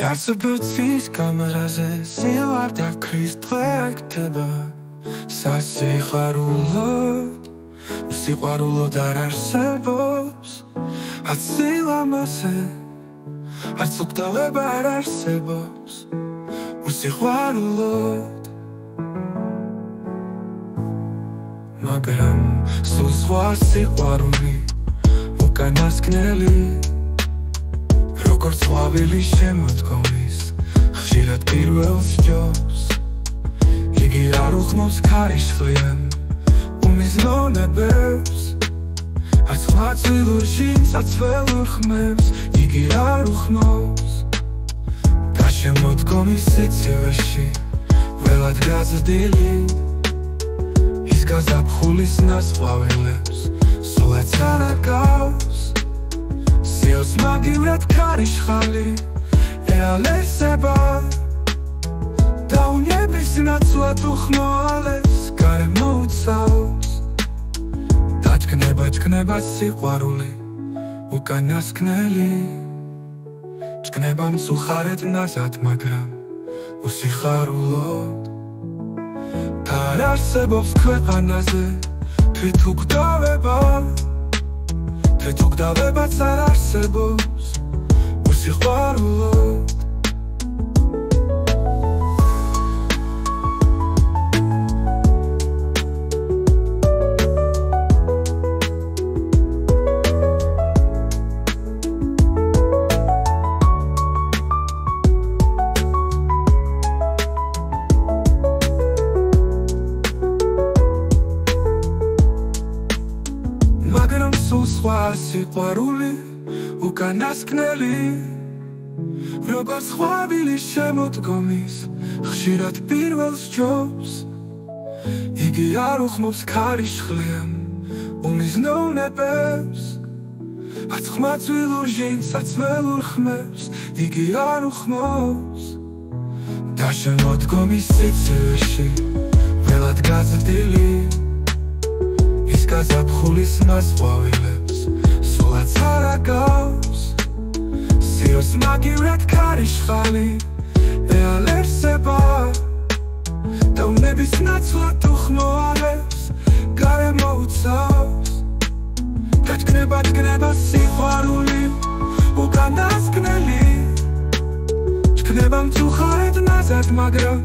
Artsabățiți camereze Ziua de-a Cristrecteba Sasiqarulă dar arsebos Atsila mase Artsuptaleba arsebos Usiqarulă Მაგრამ სულ სხვა სიყვარული უკანასკნელი როგორც ყვავილი შემოდგომის ხშირად პირველს ჯობს იგი არ უხმობს ქარიშხლიან უმიზნონებებს არც ღვაწლურში საცველურ ხმებს იგი არ უხმობს და შემოდგომის სიცივეში ველად გაზრდილი გაზაფხულის ნასყვავილებს სულაც არ აკავს სიოს მაგივრად ქარიშხალი ეალესება დაუნების ნაცვლად უხმოალებს გარემო უცავს დაჩქნება სიყვარული უკანასკნელი ჩქნება მწუხარედ ნაზად მაგრამ უსიხარულოდ არ არსებობს ქვეყანაზე თვითუგდავებაც არ არსებობს უსიყვარულოდ სიყვარული უკანასკნელი როგორც ყვავილი შემოდგომის ხშირად პირველს ჯობს იგი არ უხმობს ქარიშხლიან უმიზნონებებს არც ღვაწლურ ჟინს საცველურ ხმებს იგი არ უხმობს და შემოდგომის სიცივეში ველად გაზრდილი ის გაზაფხულის ნასყვავილებს სულაც არ აკავს სიოს მაგივრად ქარიშხალი ეალერსება დაუნების ნაცვლად უხმოალებს გარემო უცავს დაჩქნება სიყვარული უკანასკნელი ჩქნება მწუხარედ ნაზად მაგრამ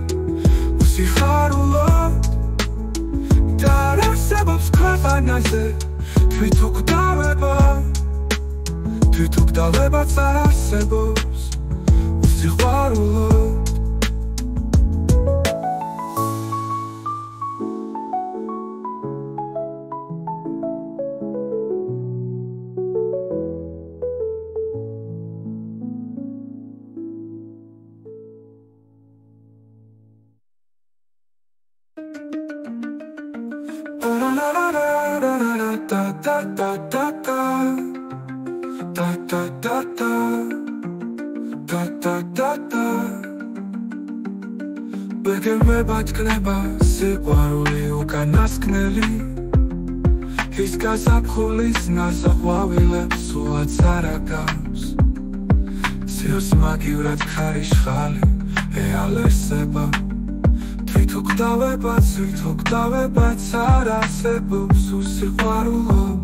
უსიხარულოდ და არ არსებობს ქვეყანაზე თვითუგდავებაც არ არსებობს უსიყვარულოდ ბეგემება ჩქნება სიყვარული უკანასკნელი ის გაზაფხულის ნასაყვავილებს სულაც არ აკავს სიოს მაგივრად ქარიშხალი ეალერსება თვითუგდავებაც არ არსებობს უსიყვარულოდ